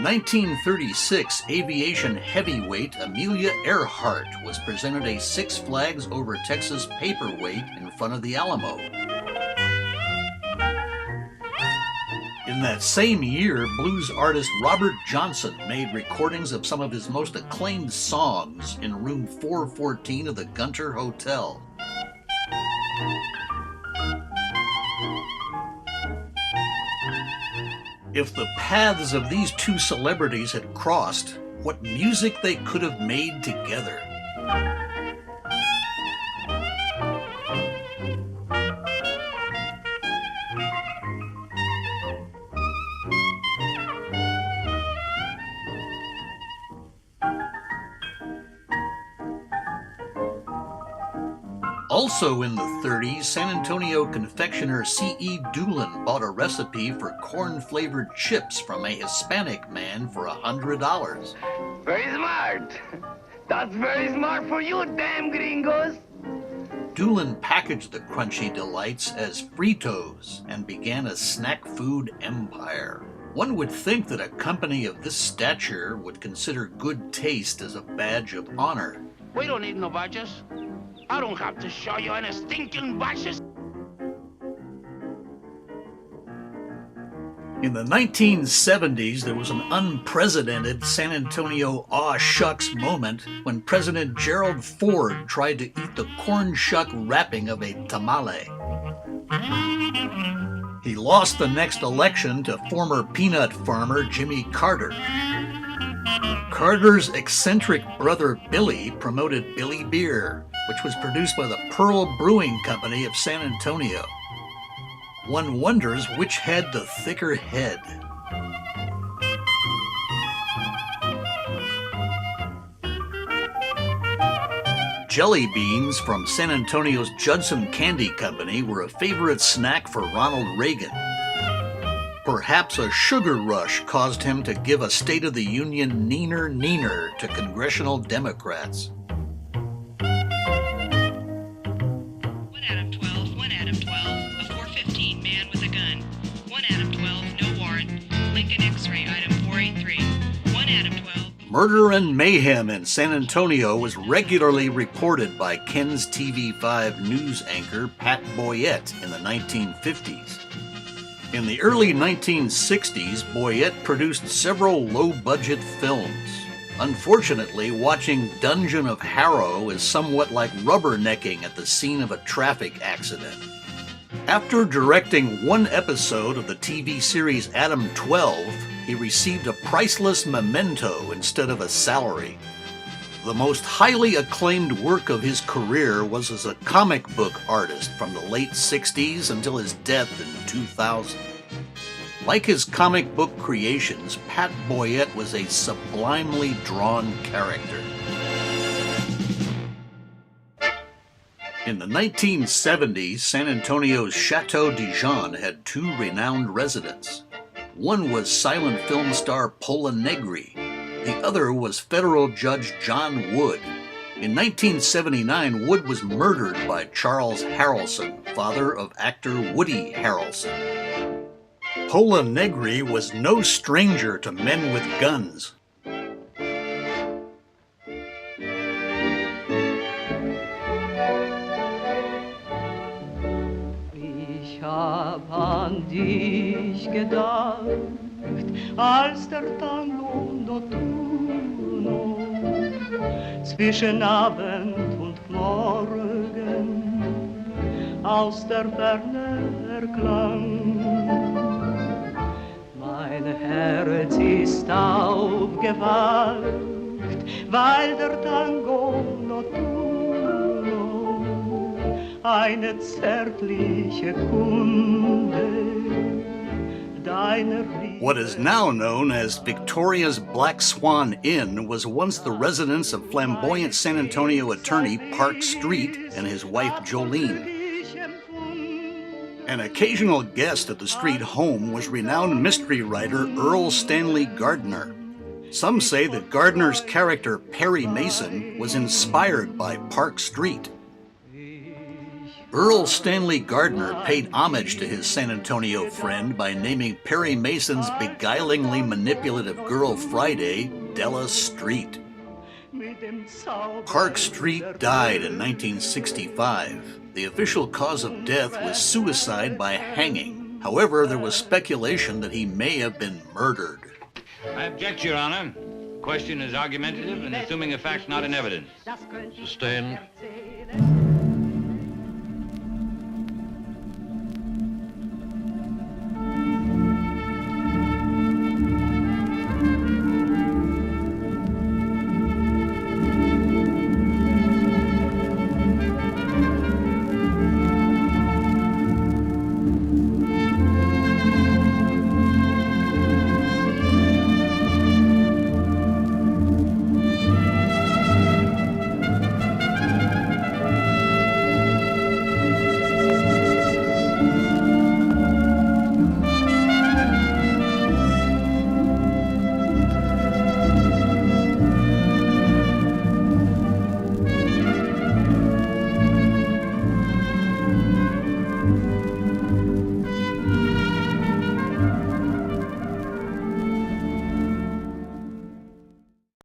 In 1936, aviation heavyweight Amelia Earhart was presented a Six Flags Over Texas paperweight in front of the Alamo. In that same year, blues artist Robert Johnson made recordings of some of his most acclaimed songs in room 414 of the Gunter Hotel. If the paths of these two celebrities had crossed, what music they could have made together. Also in the 30s, San Antonio confectioner C.E. Doolin bought a recipe for corn-flavored chips from a Hispanic man for $100. Very smart. That's very smart for you, damn gringos. Doolin packaged the crunchy delights as Fritos and began a snack food empire. One would think that a company of this stature would consider good taste as a badge of honor. We don't need no badges. I don't have to show you any stinking badges. In the 1970s, there was an unprecedented San Antonio aw shucks moment when President Gerald Ford tried to eat the corn shuck wrapping of a tamale. He lost the next election to former peanut farmer Jimmy Carter. Carter's eccentric brother Billy promoted Billy Beer, which was produced by the Pearl Brewing Company of San Antonio. One wonders which had the thicker head. Jelly beans from San Antonio's Judson Candy Company were a favorite snack for Ronald Reagan. Perhaps a sugar rush caused him to give a State of the Union neener to congressional Democrats. 1 Adam 12, 1 Adam 12, a 415 man with a gun. 1 Adam 12, no warrant. Lincoln X-ray, item 483. 1 Adam 12. Murder and mayhem in San Antonio was regularly reported by Ken's TV5 news anchor Pat Boyette in the 1950s. In the early 1960s, Boyette produced several low-budget films. Unfortunately, watching Dungeon of Harrow is somewhat like rubbernecking at the scene of a traffic accident. After directing one episode of the TV series Adam 12, he received a priceless memento instead of a salary. The most highly acclaimed work of his career was as a comic book artist from the late 60s until his death in 2000. Like his comic book creations, Pat Boyette was a sublimely drawn character. In the 1970s, San Antonio's Chateau Dijon had two renowned residents. One was silent film star Pola Negri. The other was federal judge John Wood. In 1979, Wood was murdered by Charles Harrelson, father of actor Woody Harrelson. Pola Negri was no stranger to men with guns. Ich hab an dich gedacht, als der Tango notturno zwischen Abend und Morgen aus der Ferne erklang. Mein Herz ist aufgewacht, weil der Tango notturno eine zärtliche Kunde deiner Liebe. What is now known as Victoria's Black Swan Inn was once the residence of flamboyant San Antonio attorney Park Street and his wife Jolene. An occasional guest at the Street home was renowned mystery writer Earl Stanley Gardner. Some say that Gardner's character Perry Mason was inspired by Park Street. Earl Stanley Gardner paid homage to his San Antonio friend by naming Perry Mason's beguilingly manipulative girl Friday Della Street. Park Street died in 1965. The official cause of death was suicide by hanging. However, there was speculation that he may have been murdered. I object, Your Honor. Question is argumentative and assuming a fact not in evidence. Sustained.